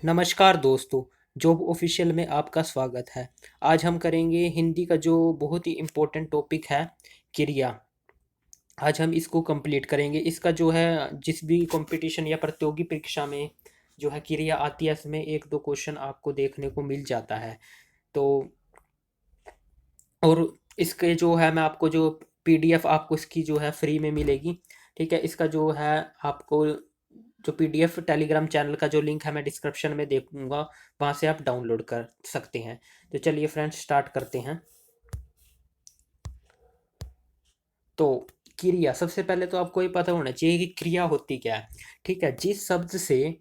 नमस्कार दोस्तों, job official में आपका स्वागत है। आज हम करेंगे हिंदी का जो बहुत ही इम्पोर्टेंट टॉपिक है, क्रिया। आज हम इसको कंप्लीट करेंगे। इसका जो है जिस भी कंपटीशन या प्रतियोगी परीक्षा में जो है क्रिया आती है, इसमें एक दो क्वेश्चन आपको देखने को मिल जाता है। तो और इसके जो है मैं आपको जो पीडीएफ आपको इसकी जो है फ्री में मिलेगी। ठीक है, इसका जो है आपको जो पीडीएफ टेलीग्राम चैनल का जो लिंक है मैं डिस्क्रिप्शन में दे दूंगा, वहाँ से आप डाउनलोड कर सकते हैं। तो चलिए फ्रेंड्स स्टार्ट करते हैं। तो क्रिया, सबसे पहले तो आपको ये पता होना चाहिए कि क्रिया होती क्या है। ठीक है, जिस शब्द से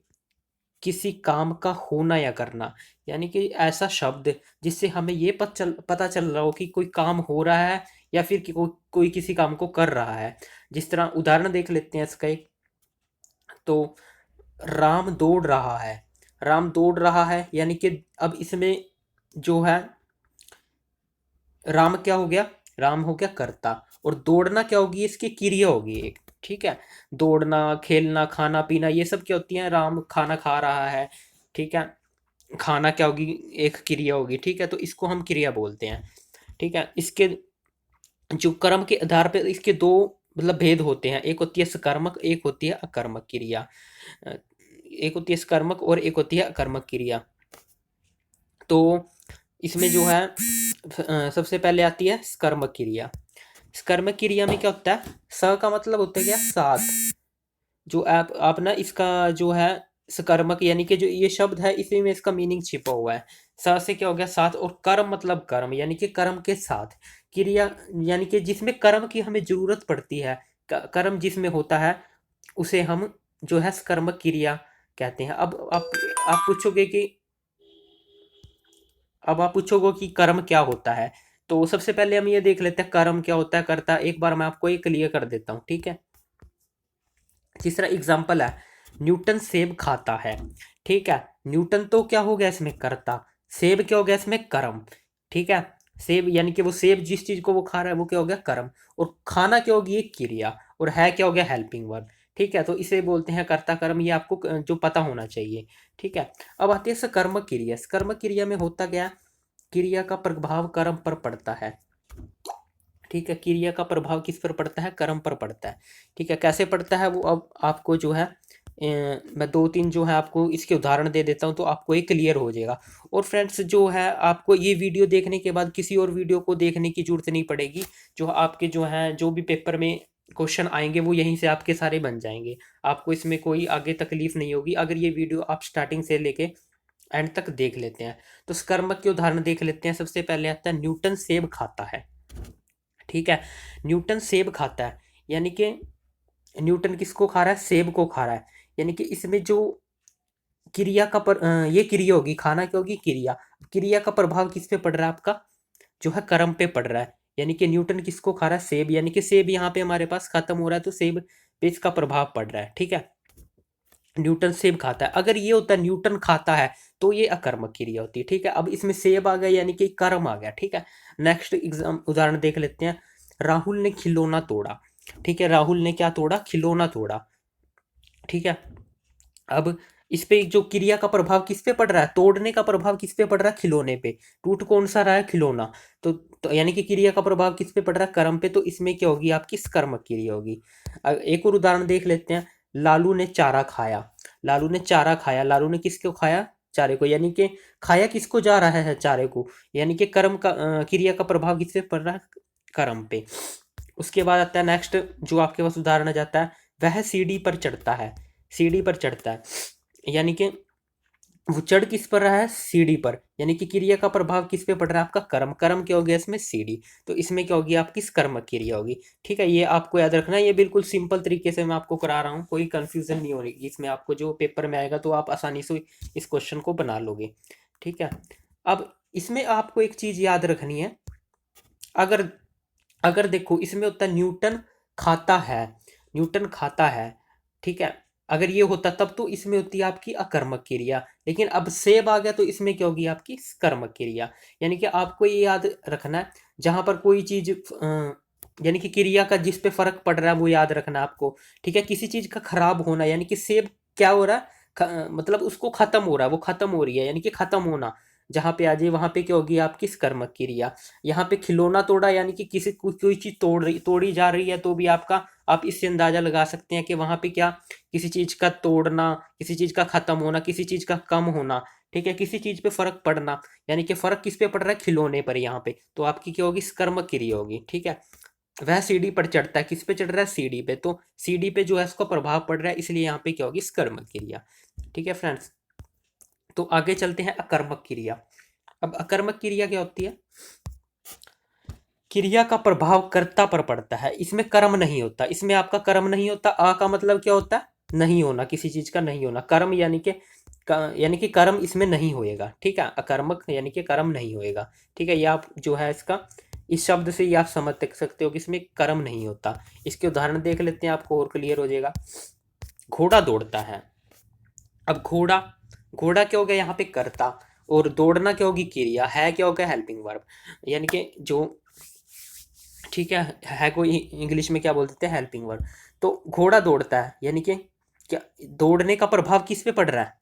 किसी काम का होना या करना, यानी कि ऐसा शब्द जिससे हमें ये पता चल रहा हो कि कोई काम हो रहा है या फिर कि कोई किसी काम को कर रहा है। जिस तरह उदाहरण देख लेते हैं इसका एक। तो राम दौड़ रहा है। राम दौड़ रहा है यानी कि अब इसमें जो है राम क्या हो गया, राम हो गया कर्ता, और दौड़ना क्या होगी, इसकी क्रिया होगी एक। ठीक है, दौड़ना, खेलना, खाना पीना, ये सब क्या होती है, राम खाना खा रहा है। ठीक है, खाना क्या होगी, एक क्रिया होगी। ठीक है, तो इसको हम क्रिया बोलते हैं। ठीक है, इसके जो कर्म के आधार पे इसके दो मतलब भेद होते हैं। एक होती है सकर्मक, एक होती है अकर्मक क्रिया। एक होती है सकर्मक और एक होती है अकर्मक क्रिया। तो इसमें जो है सबसे पहले आती है सकर्मक क्रिया। सकर्मक क्रिया में क्या होता है, स का मतलब होता है क्या, साथ। जो आप ना इसका जो है सकर्मक, यानी कि जो ये शब्द है इसी में इसका मीनिंग छिपा हुआ है। स से क्या हो गया, साथ, और कर्म मतलब कर्म, यानी कि कर्म के साथ क्रिया, यानी कि जिसमें कर्म की हमें जरूरत पड़ती है। कर्म जिसमें होता है उसे हम जो है सकर्मक क्रिया कहते हैं। आप पूछोगे कि अब आप पूछोगे कि कर्म क्या होता है। तो सबसे पहले हम ये देख लेते हैं कर्म क्या होता है, करता। एक बार मैं आपको ये क्लियर कर देता हूँ। ठीक है, तीसरा एग्जाम्पल है, न्यूटन सेब खाता है। ठीक है, न्यूटन तो क्या हो गया इसमें, करता। सेब क्या हो गया इसमें, कर्म। ठीक है, सेब यानी कि वो सेब जिस चीज को वो खा रहा है वो क्या हो गया, कर्म। और खाना क्या होगी, एक क्रिया। और है क्या हो गया, हेल्पिंग वर्ब। ठीक है, तो इसे बोलते हैं कर्ता कर्म, ये आपको जो पता होना चाहिए। ठीक है, अब आती है सकर्मक क्रिया। सकर्मक क्रिया में होता क्या, क्रिया का प्रभाव कर्म पर पड़ता है। ठीक है, क्रिया का प्रभाव किस पर पड़ता है, कर्म पर पड़ता है। ठीक है, कैसे पड़ता है वो अब आपको जो है मैं दो तीन जो है आपको इसके उदाहरण दे देता हूँ, तो आपको ये क्लियर हो जाएगा। और फ्रेंड्स जो है आपको ये वीडियो देखने के बाद किसी और वीडियो को देखने की जरूरत नहीं पड़ेगी। जो आपके जो है जो भी पेपर में क्वेश्चन आएंगे वो यहीं से आपके सारे बन जाएंगे। आपको इसमें कोई आगे तकलीफ नहीं होगी अगर ये वीडियो आप स्टार्टिंग से लेके एंड तक देख लेते हैं। तो स्कर्मक के उदाहरण देख लेते हैं। सबसे पहले आता है, न्यूटन सेब खाता है। ठीक है, न्यूटन सेब खाता है, यानी कि न्यूटन किसको खा रहा है, सेब को खा रहा है। यानी कि इसमें जो क्रिया का ये क्रिया होगी, खाना क्या होगी, क्रिया। क्रिया का प्रभाव किस पे पड़ रहा है आपका, जो है कर्म पे पड़ रहा है। यानी कि न्यूटन किसको खा रहा है, सेब, यानी कि सेब यहाँ पे हमारे पास खत्म हो रहा है तो सेब पे इसका प्रभाव पड़ रहा है। ठीक है, न्यूटन सेब खाता है। अगर ये होता है न्यूटन खाता है तो ये अकर्मक क्रिया होती है। ठीक है, अब इसमें सेब आ गया यानी कि कर्म आ गया। ठीक है, नेक्स्ट एग्जाम उदाहरण देख लेते हैं, राहुल ने खिलौना तोड़ा। ठीक है, राहुल ने क्या तोड़ा, खिलौना तोड़ा। ठीक है, अब इस पे जो क्रिया का प्रभाव किस पे पड़ रहा है, तोड़ने का प्रभाव किस पे पड़ रहा है, खिलौने पे। टूट कौन सा रहा है, खिलौना। तो यानी कि क्रिया का प्रभाव किस पे पड़ रहा है, कर्म पे। तो इसमें क्या होगी, आपकी कर्मक क्रिया होगी। एक और उदाहरण देख लेते हैं, लालू ने चारा खाया। लालू ने चारा खाया, लालू ने किसको खाया, चारे को। यानी कि खाया किसको जा रहा है, चारे को। यानी कि कर्म का क्रिया का प्रभाव किस पे पड़ रहा है, कर्म पे। उसके बाद आता है नेक्स्ट, जो आपके पास उदाहरण आ जाता है, वह सीढ़ी पर चढ़ता है। सीढ़ी पर चढ़ता है, यानी कि वो चढ़ किस पर रहा है, सीढ़ी पर। यानी कि क्रिया का प्रभाव किस पे पड़ रहा है, आपका कर्म। कर्म क्या हो गया इसमें, सीढ़ी। तो इसमें क्या होगी, आपकी कर्मक क्रिया होगी। ठीक है, ये आपको याद रखना है। ये बिल्कुल सिंपल तरीके से मैं आपको करा रहा हूँ, कोई कंफ्यूजन नहीं होगी इसमें। आपको जो पेपर में आएगा तो आप आसानी से इस क्वेश्चन को बना लोगे। ठीक है, अब इसमें आपको एक चीज याद रखनी है। अगर अगर देखो इसमें होता है न्यूटन खाता है, न्यूटन खाता है। ठीक है, अगर ये होता तब तो इसमें होती है आपकी अकर्मक क्रिया। लेकिन अब सेब आ गया तो इसमें क्या होगी, आपकी कर्मक क्रिया। यानी कि आपको ये याद रखना है, जहां पर कोई चीज यानी कि क्रिया का जिस पे फर्क पड़ रहा है वो याद रखना है आपको। ठीक है, किसी चीज का खराब होना, यानी कि सेब क्या हो रहा है, मतलब उसको खत्म हो रहा है, वो खत्म हो रही है, यानी कि खत्म होना जहाँ पे आ जाए वहां पे क्या होगी आपकी कर्मक क्रिया। यहाँ पे खिलौना तोड़ा, यानी कि किसी कोई चीज तोड़ी जा रही है, तो भी आपका आप इससे अंदाजा लगा सकते हैं कि वहां पे क्या, किसी चीज का तोड़ना, किसी चीज का खत्म होना, किसी चीज का कम होना, ठीक है, किसी चीज पे फर्क पड़ना, यानी कि फर्क किस पे पड़ रहा है, खिलौने पर यहाँ पे, तो आपकी क्या होगी, कर्मक क्रिया होगी, ठीक है। वह सीढ़ी पर चढ़ता है, किस पे चढ़ रहा है, सीढ़ी पे, तो सीढ़ी पे जो है उसका प्रभाव पड़ रहा है, इसलिए यहाँ पे क्या होगी, कर्मक क्रिया, ठीक है फ्रेंड्स। तो आगे चलते हैं अकर्मक क्रिया। अब अकर्मक क्रिया क्या होती है, क्रिया का प्रभाव कर्ता पर पड़ता है, इसमें कर्म नहीं होता, इसमें आपका कर्म नहीं होता। आ का मतलब क्या होता है, नहीं होना, किसी चीज का नहीं होना, कर्म यानी कि कर्म इसमें नहीं होएगा, ठीक है, अकर्मक यानी कि कर्म नहीं होएगा, ठीक है। ये आप जो है इसका, इस शब्द से ये आप समझ सकते हो कि इसमें कर्म नहीं होता। इसके उदाहरण देख लेते हैं, आपको और क्लियर हो जाएगा। घोड़ा दौड़ता है, अब घोड़ा, घोड़ा क्या हो गया यहाँ पे कर्ता, और दौड़ना क्या होगी, क्रिया, है क्या हो गया, हेल्पिंग वर्ब, यानी कि जो, ठीक है कोई इंग्लिश में क्या बोल देते हैं, हेल्पिंग वर्ब। तो घोड़ा दौड़ता है, यानी कि क्या, दौड़ने का प्रभाव किस पे पड़ रहा है,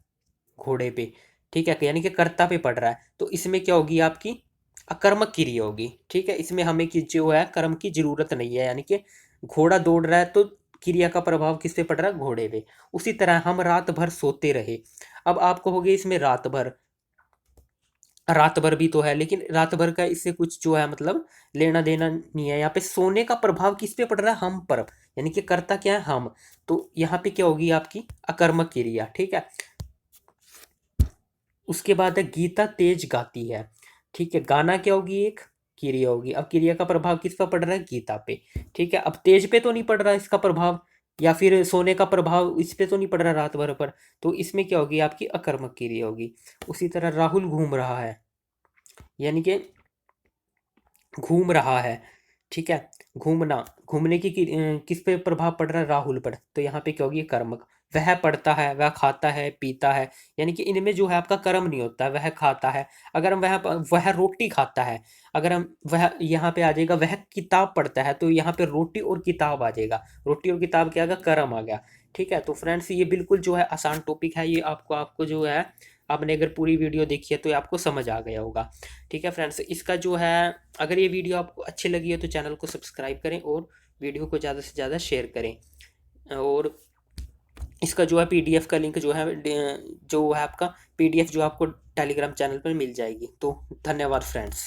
घोड़े पे, ठीक है, यानी कि कर्ता पे पड़ रहा है, तो इसमें क्या होगी आपकी अकर्मक क्रिया होगी, ठीक है। इसमें हमें की जो है कर्म की जरूरत नहीं है, यानी कि घोड़ा दौड़ रहा है तो क्रिया का प्रभाव किस पे पड़ रहा है, घोड़े पे। उसी तरह हम रात भर सोते रहे, अब आप कहोगे इसमें रात भर, रात भर भी तो है, लेकिन रात भर का इससे कुछ जो है मतलब लेना देना नहीं है। यहाँ पे सोने का प्रभाव किस पे पड़ रहा है, हम पर, यानी कि कर्ता क्या है, हम, तो यहाँ पे क्या होगी आपकी अकर्मक क्रिया, ठीक है। उसके बाद है गीता तेज गाती है, ठीक है, गाना क्या होगी, एक क्रिया होगी। अब क्रिया का प्रभाव किस पर पड़ रहा है, गीता पे, ठीक है। अब तेज पे तो नहीं पड़ रहा इसका प्रभाव, या फिर सोने का प्रभाव इस पे तो नहीं पड़ रहा रात भर पर, तो इसमें क्या होगी आपकी अकर्मक क्रिया होगी। उसी तरह राहुल घूम रहा है, यानी कि घूम रहा है, ठीक है, घूमना, घूमने की किस पे प्रभाव पड़ रहा है, राहुल पर, तो यहाँ पे क्या होगी कर्मक। वह पढ़ता है, वह खाता है, पीता है, यानी कि इनमें जो है आपका कर्म नहीं होता, वह खाता है, अगर हम वह रोटी खाता है, अगर हम वह यहाँ पे आ जाएगा, वह किताब पढ़ता है, तो यहाँ पे रोटी और किताब आ जाएगा, रोटी और किताब क्या आ गया, कर्म आ गया, ठीक है। तो फ्रेंड्स ये बिल्कुल जो है आसान टॉपिक है, ये आपको आपको जो है, आपने अगर पूरी वीडियो देखी है तो ये आपको समझ आ गया होगा, ठीक है फ्रेंड्स। इसका जो है, अगर ये वीडियो आपको अच्छी लगी है तो चैनल को सब्सक्राइब करें और वीडियो को ज़्यादा से ज़्यादा शेयर करें। और इसका जो है पीडीएफ का लिंक जो है, जो है आपका पीडीएफ जो आपको टेलीग्राम चैनल पर मिल जाएगी। तो धन्यवाद फ्रेंड्स।